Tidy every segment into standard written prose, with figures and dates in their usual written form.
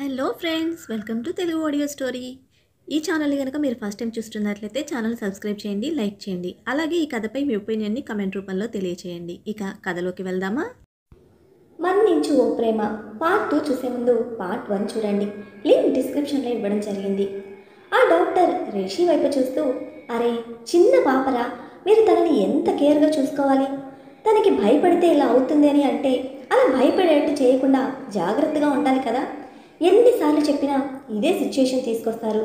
Hello friends, welcome to Telugu audio story. ఈ ఛానల్ని కనుక మీరు ఫస్ట్ టైం చూస్తున్నట్లయితే ఛానల్ సబ్స్క్రైబ్ చేయండి, లైక్ చేయండి. అలాగే ఈ కథపై మీ ఒపీనియన్ని కమెంట్ రూపంలో తెలియచేయండి. ఇక కథలోకి వెళ్దామా? మన్నించు ఓ ప్రేమ పార్ట్ 2 చూసే ముందు పార్ట్ 1 చూడండి. లింక్ డిస్క్రిప్షన్లో ఇవ్వడం జరిగింది. ఆ డాక్టర్ రిషి వైపు చూస్తూ, అరే చిన్న పాపరా, మీరు తనని ఎంత కేర్గా చూసుకోవాలి. తనకి భయపడితే ఇలా అవుతుంది అని అంటే అలా భయపడేట్టు చేయకుండా జాగ్రత్తగా ఉండాలి కదా. ఎన్నిసార్లు చెప్పినా ఇదే సిచ్యుయేషన్ తీసుకొస్తారు.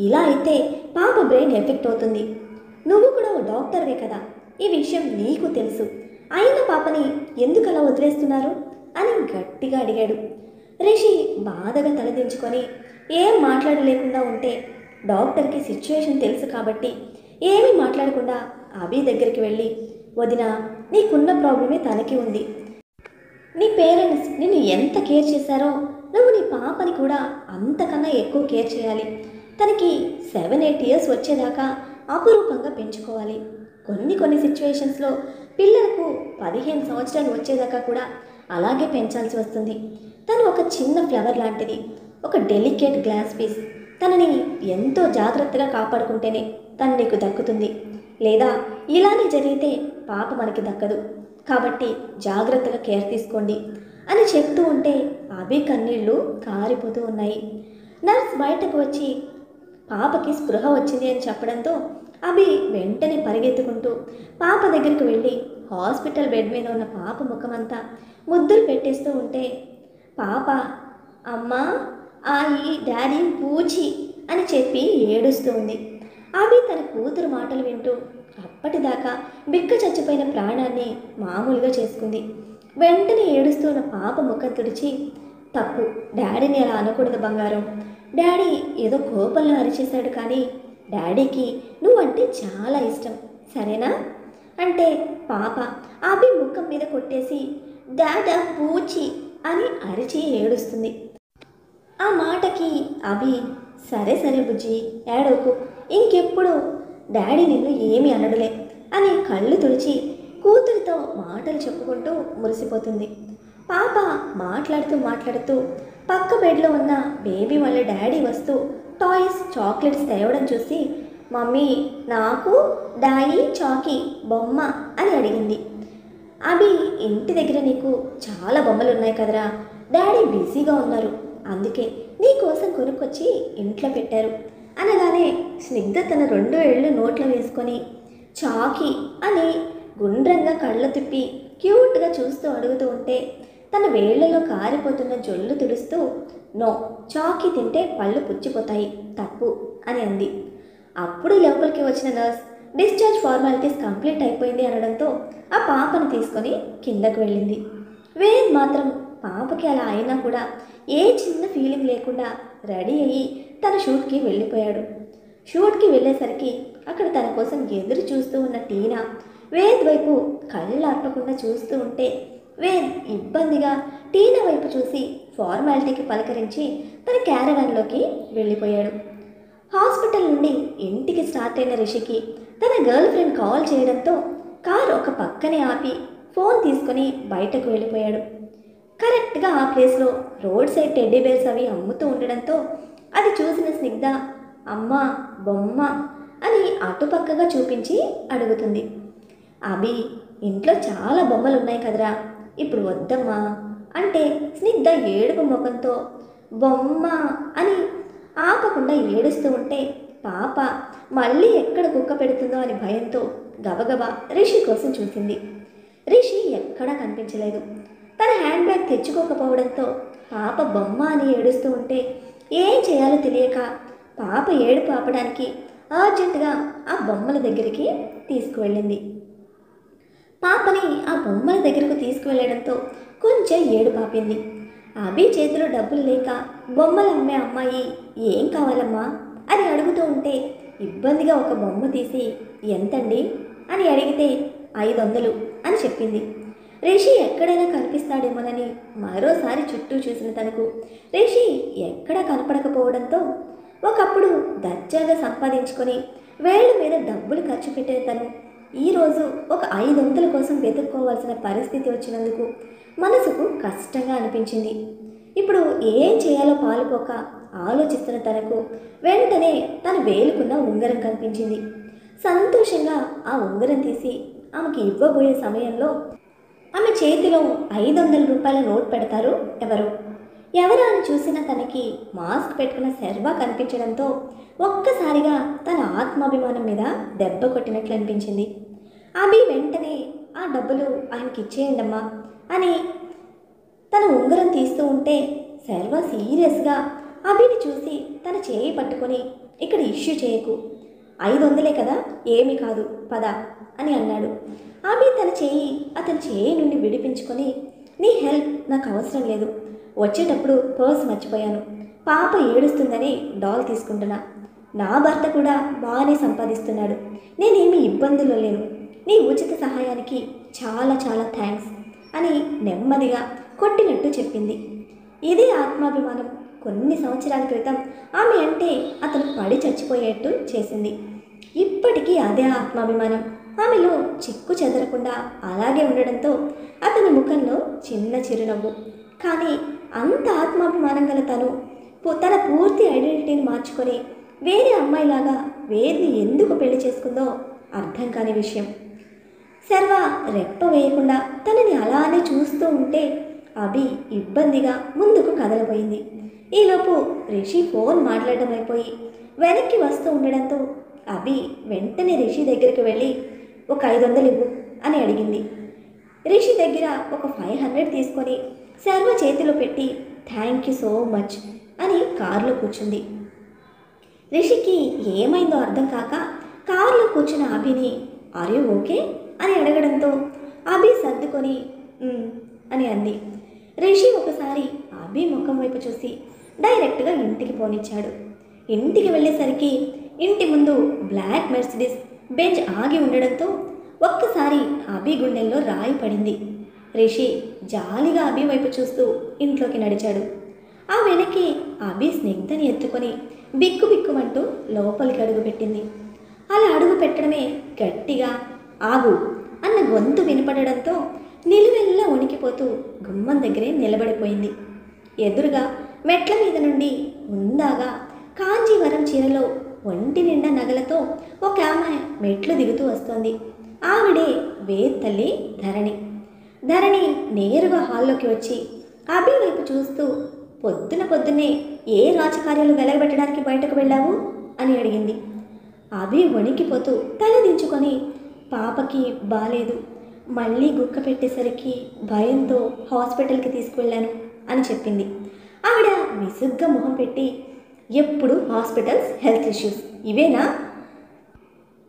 ఇలా అయితే పాప బ్రెయిన్ ఎఫెక్ట్ అవుతుంది. నువ్వు కూడా ఓ డాక్టర్వే కదా, ఈ విషయం నీకు తెలుసు. అయిన పాపని ఎందుకు అలా వదిలేస్తున్నారు అని గట్టిగా అడిగాడు. రిషి బాధగా తలదించుకొని ఏం మాట్లాడలేకుండా ఉంటే డాక్టర్కి సిచ్యుయేషన్ తెలుసు కాబట్టి ఏమీ మాట్లాడకుండా అభి దగ్గరికి వెళ్ళి, వదినా, నీకున్న ప్రాబ్లమే తనకి ఉంది. నీ పేరెంట్స్ నిన్ను ఎంత కేర్ చేశారో నువ్వు నీ పాపని కూడా అంతకన్నా ఎక్కువ కేర్ చేయాలి. తనకి 7-8 ఇయర్స్ వచ్చేదాకా అపురూపంగా పెంచుకోవాలి. కొన్ని సిచ్యువేషన్స్లో పిల్లలకు 15 సంవత్సరాలు వచ్చేదాకా కూడా అలాగే పెంచాల్సి వస్తుంది. తను ఒక చిన్న ఫ్లవర్ లాంటిది, ఒక డెలికేట్ గ్లాస్ పీస్. తనని ఎంతో జాగ్రత్తగా కాపాడుకుంటేనే తను నీకు దక్కుతుంది. లేదా ఇలానే జరిగితే పాప మనకి దక్కదు. కాబట్టి జాగ్రత్తగా కేర్ తీసుకోండి అని చెప్తూ ఉంటే అభి కన్నీళ్ళు కారిపోతూ ఉన్నాయి. నర్స్ బయటకు వచ్చి పాపకి స్పృహ వచ్చింది అని చెప్పడంతో అభి వెంటనే పరిగెత్తుకుంటూ పాప దగ్గరికి వెళ్ళి హాస్పిటల్ బెడ్ మీద ఉన్న పాప ముఖమంతా ముద్దులు పెట్టేస్తూ ఉంటే పాప అమ్మా, ఆయి, డాడీ, పూచి అని చెప్పి ఏడుస్తూ ఉంది. అభి తన కూతురు మాటలు వింటూ అప్పటిదాకా బిక్క చచ్చిపోయిన ప్రాణాన్ని మామూలుగా చేసుకుంది. వెంటనే ఏడుస్తున్న పాప ముఖం తుడిచి, తప్పు, డాడీని అలా అనకూడదు బంగారం. డాడీ ఏదో కోపంలో అరిచేశాడు, కానీ డాడీకి నువ్వంటే చాలా ఇష్టం, సరేనా అంటే పాప అభి ముఖం మీద కొట్టేసి డాడా పూచి అని అరిచి ఏడుస్తుంది. ఆ మాటకి అభి, సరే సరే బుజ్జి, ఏడవకు, ఇంకెప్పుడు డాడీ నిన్ను ఏమీ అనడులే అని కళ్ళు తుడిచి కూతురితో మాటలు చెప్పుకుంటూ మురిసిపోతుంది. పాప మాట్లాడుతూ పక్క బెడ్లో ఉన్న బేబీ వాళ్ళ డాడీ వస్తూ టాయ్స్, చాక్లెట్స్ తేవడం చూసి, మమ్మీ, నాకు డాయి చాకీ బొమ్మ అని అడిగింది. అభి, ఇంటి దగ్గర నీకు చాలా బొమ్మలు ఉన్నాయి కదరా, డాడీ బిజీగా ఉన్నారు, అందుకే నీ కోసం కొనుక్కొచ్చి ఇంట్లో పెట్టారు అనగానే స్నిగ్ధ తన 2 ఏళ్ళు నోట్లో వేసుకొని చాకీ అని గుండ్రంగా కళ్ళు తిప్పి క్యూట్గా చూస్తూ అడుగుతూ ఉంటే తన వేళ్లలో కారిపోతున్న జొల్లు తుడుస్తూ, నో, చాకీ తింటే పళ్ళు పుచ్చిపోతాయి, తప్పు అని అంది. అప్పుడు లోపలికి వచ్చిన నర్స్ డిశ్చార్జ్ ఫార్మాలిటీస్ కంప్లీట్ అయిపోయింది అనడంతో ఆ పాపను తీసుకొని కిందకు వెళ్ళింది. వేద్ మాత్రం పాపకి అలా అయినా కూడా ఏ చిన్న ఫీలింగ్ లేకుండా రెడీ అయ్యి తన షూట్కి వెళ్ళిపోయాడు. షూట్కి వెళ్ళేసరికి అక్కడ తన కోసం ఎదురు చూస్తూ ఉన్న టీనా వేద్ వైపు కళ్ళు అర్పకుండా చూస్తూ ఉంటే వేద్ ఇబ్బందిగా టీనా వైపు చూసి ఫార్మాలిటీకి పలకరించి తన క్యారవాన్లోకి వెళ్ళిపోయాడు. హాస్పిటల్ నుండి ఇంటికి స్టార్ట్ అయిన రిషికి తన గర్ల్ ఫ్రెండ్ కాల్ చేయడంతో కార్ ఒక పక్కనే ఆపి ఫోన్ తీసుకొని బయటకు వెళ్ళిపోయాడు. కరెక్ట్గా ఆ ప్లేస్లో రోడ్ సైడ్ టెడ్డీ బేర్స్ అవి అమ్ముతూ ఉండడంతో అది చూసిన స్నిగ్ధ, అమ్మ, బొమ్మ అని అటుపక్కగా చూపించి అడుగుతుంది. అభి, ఇంట్లో చాలా బొమ్మలు ఉన్నాయి కదరా, ఇప్పుడు వద్దమ్మా అంటే స్నిగ్ధ ఏడుపు ముఖంతో బొమ్మ అని ఆపకుండా ఏడుస్తూ ఉంటే పాప మళ్ళీ ఎక్కడ కుక్క పెడుతుందో అని భయంతో గబగబా రిషి కోసం చూసింది. రిషి ఎక్కడా కనిపించలేదు. తన హ్యాండ్ బ్యాగ్ తెచ్చుకోకపోవడంతో పాప బొమ్మ అని ఏడుస్తూ ఉంటే ఏం చేయాలో తెలియక పాప ఏడుపు ఆపడానికి అర్జెంటుగా ఆ బొమ్మల దగ్గరికి తీసుకువెళ్ళింది. పాపని ఆ బొమ్మల దగ్గరకు తీసుకువెళ్ళడంతో కొంచెం ఏడుపు ఆపింది. అభి చేతిలో డబ్బులు లేక బొమ్మలు అమ్మే అమ్మాయి, ఏం కావాలమ్మా అని అడుగుతూ ఉంటే ఇబ్బందిగా ఒక బొమ్మ తీసి, ఎంతండి అని అడిగితే 500 అని చెప్పింది. రిషి ఎక్కడైనా కనిపిస్తాడేమోనని మరోసారి చుట్టూ చూసిన తనకు రిషి ఎక్కడా కనపడకపోవడంతో ఒకప్పుడు దర్జాగా సంపాదించుకొని వేళ్ల మీద డబ్బులు ఖర్చు పెట్టిన తను ఈరోజు ఒక 500 కోసం వెతుక్కోవాల్సిన పరిస్థితి వచ్చినందుకు మనసుకు కష్టంగా అనిపించింది. ఇప్పుడు ఏం చేయాలో పాలుపోక ఆలోచిస్తున్న తనకు వెంటనే తను వేలుకున్న ఉంగరం కనిపించింది. సంతోషంగా ఆ ఉంగరం తీసి ఆమెకి ఇవ్వబోయే సమయంలో ఆమె చేతిలో 500 రూపాయల నోట్ పెడతారు ఎవరు. ఎవరా అని చూసిన తనకి మాస్క్ పెట్టుకున్న శర్వా కనిపించడంతో ఒక్కసారిగా తన ఆత్మాభిమానం మీద దెబ్బ కొట్టినట్లు అనిపించింది. అభి వెంటనే ఆ డబ్బులు ఆయనకి ఇచ్చేయండమ్మా అని తన ఉంగరం తీస్తూ ఉంటే శర్వా సీరియస్గా అభిని చూసి తన చేయి పట్టుకొని, ఇక్కడ ఇష్యూ చేయకు, 500 కదా, ఏమీ కాదు, పద అని అన్నాడు. అభి తన చేయి అతని చేయి నుండి విడిపించుకొని, నీ హెల్ప్ నాకు అవసరం లేదు, వచ్చేటప్పుడు పర్స్ మర్చిపోయాను, పాప ఏడుస్తుందని డాల్ తీసుకుంటున్నా, నా భర్త కూడా బాగానే సంపాదిస్తున్నాడు, నేనేమీ ఇబ్బందుల్లో లేను, నీ ఉచిత సహాయానికి చాలా చాలా థ్యాంక్స్ అని నెమ్మదిగా కొట్టినట్టు చెప్పింది. ఇదే ఆత్మాభిమానం కొన్ని సంవత్సరాల క్రితం ఆమె అంటే అతను పడి చచ్చిపోయేట్టు చేసింది. ఇప్పటికీ అదే ఆత్మాభిమానం ఆమెలో చిక్కు చెదరకుండా అలాగే ఉండడంతో అతని ముఖంలో చిన్న చిరునవ్వు. కానీ అంత ఆత్మాభిమానం గల తన పూర్తి ఐడెంటిటీని మార్చుకొని వేరే అమ్మాయిలాగా వేరిని ఎందుకు పెళ్లి చేసుకుందో అర్థం కాని విషయం. శర్వ రెప్ప వేయకుండా తనని అలానే చూస్తూ ఉంటే అభి ఇబ్బందిగా ముందుకు కదలబోయింది. ఈలోపు రిషి ఫోన్ మాట్లాడడం అయిపోయి వెనక్కి వస్తూ ఉండడంతో అభి వెంటనే రిషి దగ్గరికి వెళ్ళి ఒక 500 ఇవ్వు అని అడిగింది. రిషి దగ్గర ఒక 500 తీసుకొని శర్వ చేతిలో పెట్టి థ్యాంక్ యూ సో మచ్ అని కారులో కూర్చుంది. రిషికి ఏమైందో అర్థం కాక కారులో కూర్చున్న అభిని ఆర్ యు ఓకే అని అడగడంతో అభి సర్దుకొని అని అంది. రిషి ఒకసారి అభి ముఖం వైపు చూసి డైరెక్ట్గా ఇంటికి పోనిచ్చాడు. ఇంటికి వెళ్ళేసరికి ఇంటి ముందు బ్లాక్ మెర్సిడీస్ బెంచ్ ఆగి ఉండడంతో ఒక్కసారి అభి గుండెల్లో రాయి పడింది. రిషి జాలిగా అభి వైపు చూస్తూ ఇంట్లోకి నడిచాడు. ఆ వెనక్కి అభి స్నిగ్ధని ఎత్తుకొని బిక్కు బిక్కుమంటూ లోపలికి అడుగు పెట్టింది. అలా అడుగు పెట్టడమే గట్టిగా ఆగు అన్న గొంతు వినపడడంతో నిలువెల్లా వణికిపోతూ గుమ్మం దగ్గరే నిలబడిపోయింది. ఎదురుగా మెట్ల మీద నుండి ఉందాగా కాంజీవరం చీరలో ఒంటి నిండా నగలతో ఒక ఆమె మెట్లు దిగుతూ వస్తోంది. ఆవిడే వేద్ తల్లి ధరణి. ధరణి నేరుగా హాల్లోకి వచ్చి అభి వైపు చూస్తూ పొద్దున్నే ఏ రాజకార్యాలు వెలగబెట్టడానికి బయటకు వెళ్ళావు అని అడిగింది. అభి వణికిపోతూ తల దించుకొని పాపకి బాలేదు, మళ్ళీ గుక్క పెట్టేసరికి భయంతో హాస్పిటల్కి తీసుకువెళ్ళాను అని చెప్పింది. ఆవిడ విసుగ్గా మొహం పెట్టి ఎప్పుడు హాస్పిటల్స్, హెల్త్ ఇష్యూస్ ఇవేనా?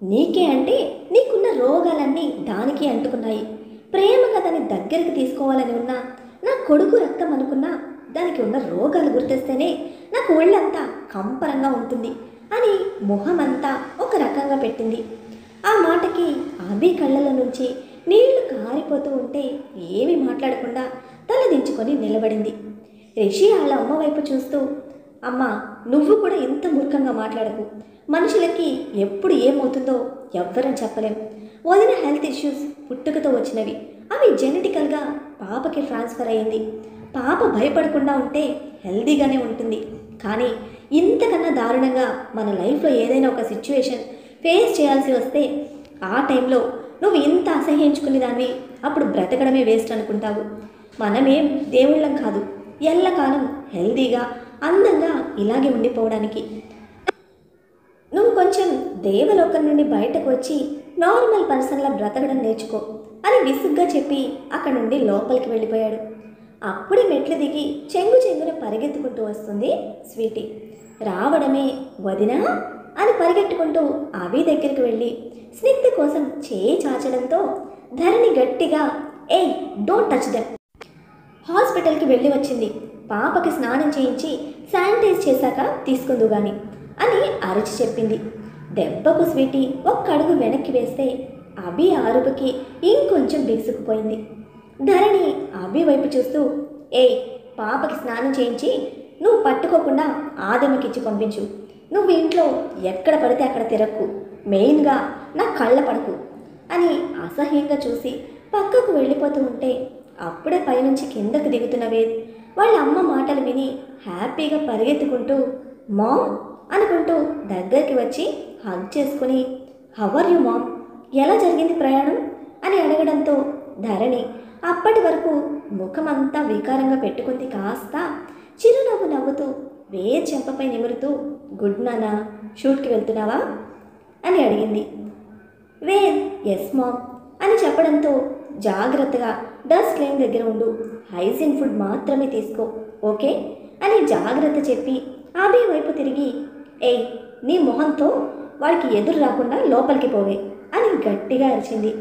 నీకే అంటే నీకున్న రోగాలన్నీ దానికి అంటుకున్నాయి. ప్రేమగా దాన్ని దగ్గరికి తీసుకోవాలని ఉన్నా, నా కొడుకు రక్తం అనుకున్నా దానికి ఉన్న రోగాలు గుర్తిస్తేనే నాకు ఒళ్ళంతా కంపరంగా ఉంటుంది అని మొహమంతా ఒక రకంగా పెట్టింది. ఆ మాటకి అభి కళ్ళలో నుంచి నీళ్లు కారిపోతూ ఉంటే ఏమీ మాట్లాడకుండా తల దించుకొని నిలబడింది. రిషి వాళ్ళ అమ్మ వైపు చూస్తూ, అమ్మ నువ్వు కూడా ఇంత మూర్ఖంగా మాట్లాడకు, మనుషులకి ఎప్పుడు ఏమవుతుందో ఎవ్వరం చెప్పలేం. వదిన హెల్త్ ఇష్యూస్ పుట్టుకతో వచ్చినవి, అవి జెనెటికల్గా పాపకి ట్రాన్స్ఫర్ అయ్యింది. పాప భయపడకుండా ఉంటే హెల్దీగానే ఉంటుంది. కానీ ఇంతకన్నా దారుణంగా మన లైఫ్లో ఏదైనా ఒక సిచ్యువేషన్ ఫేస్ చేయాల్సి వస్తే ఆ టైంలో నువ్వు ఇంత అసహ్యించుకునే దాన్ని అప్పుడు బ్రతకడమే వేస్ట్ అనుకుంటావు. మనమేం దేవుళ్ళం కాదు, ఎల్లకాలం హెల్దీగా అందంగా ఇలాగే ఉండిపోవడానికి. నువ్వు కొంచెం దేవలోకం నుండి బయటకు వచ్చి నార్మల్ పర్సన్లా బ్రతకడం నేర్చుకో అని విసుగ్గా చెప్పి అక్కడి నుండి లోపలికి వెళ్ళిపోయాడు. అప్పుడే మెట్లు దిగి చెంగున పరిగెత్తుకుంటూ వస్తుంది స్వీటీ. రావడమే వదినా అని పరిగెట్టుకుంటూ అభి దగ్గరికి వెళ్ళి స్నిగ్ధ కోసం చేయి చాచడంతో ధరణి గట్టిగా ఏయ్ డోంట్ టచ్ దెమ్. హాస్పిటల్కి వెళ్ళి వచ్చింది, పాపకి స్నానం చేయించి శానిటైజ్ చేశాక తీసుకుందు గాని అని అరిచి చెప్పింది. దెబ్బకు స్వీటీ ఒక్క అడుగు వెనక్కి వేస్తే అభి అరుపుకి ఇంకొంచెం బిగుసుకుపోయింది. ధరణి అభి వైపు చూస్తూ ఏయ్ పాపకి స్నానం చేయించి నువ్వు పట్టుకోకుండా ఆదమ్మకిచ్చి పంపించు, నువ్వు ఇంట్లో ఎక్కడ పడితే అక్కడ తిరక్కు, మెయిన్గా నా కళ్ళ పడకు అని అసహ్యంగా చూసి పక్కకు వెళ్ళిపోతూ ఉంటే అప్పుడే పైనుంచి కిందకు దిగుతున్న వేద్ వాళ్ళ అమ్మ మాటలు విని హ్యాపీగా పరిగెత్తుకుంటూ మామ్ అనుకుంటూ దగ్గరికి వచ్చి హగ్ చేసుకుని హవర్ యు మామ్, ఎలా జరిగింది ప్రయాణం అని అడగడంతో ధరణి అప్పటి వరకు ముఖమంతా వికారంగా పెట్టుకుంది కాస్త చిరునవ్వు నవ్వుతూ వేర్ చెంపపై నిమురుతూ గుడ్ నానా, షూట్కి వెళ్తున్నావా అని అడిగింది. వేద్ ఎస్ మామ్ అని చెప్పడంతో జాగ్రత్తగా డస్ట్ లైన్ దగ్గర ఉండు, హైజీన్ ఫుడ్ మాత్రమే తీసుకో ఓకే అని జాగ్రత్త చెప్పి అభి వైపు తిరిగి ఏయ్ నీ మొహంతో వాడికి ఎదురు రాకుండా లోపలికి పోవే అని గట్టిగా అరిచింది.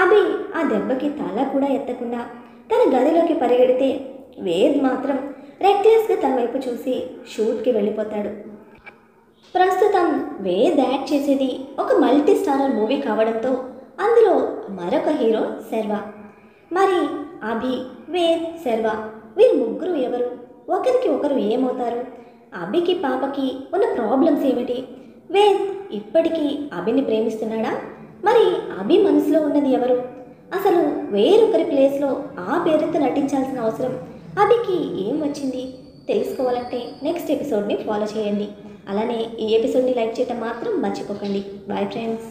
అభి ఆ దెబ్బకి తల కూడా ఎత్తకుండా తన గదిలోకి పరిగెడితే వేద్ మాత్రం రెక్లెస్గా తన వైపు చూసి షూట్కి వెళ్ళిపోతాడు. ప్రస్తుతం వేద్ యాక్ట్ చేసేది ఒక మల్టీ స్టారర్ మూవీ కావడంతో అందులో మరొక హీరో శర్వా. మరి అభి, వేద్, శర్వా వీరు ముగ్గురు ఎవరు, ఒకరికి ఒకరు ఏమవుతారు, అభికి పాపకి ఉన్న ప్రాబ్లమ్స్ ఏమిటి, వేద్ ఇప్పటికీ అభిని ప్రేమిస్తున్నాడా, మరి అభి మనసులో ఉన్నది ఎవరు, అసలు వేరొకరి ప్లేస్లో ఆ పేరుతో నటించాల్సిన అవసరం అభికి ఏం వచ్చింది తెలుసుకోవాలంటే నెక్స్ట్ ఎపిసోడ్ని ఫాలో చేయండి. అలానే ఈ ఎపిసోడ్ని లైక్ చేయడం మాత్రం మర్చిపోకండి. Bye friends.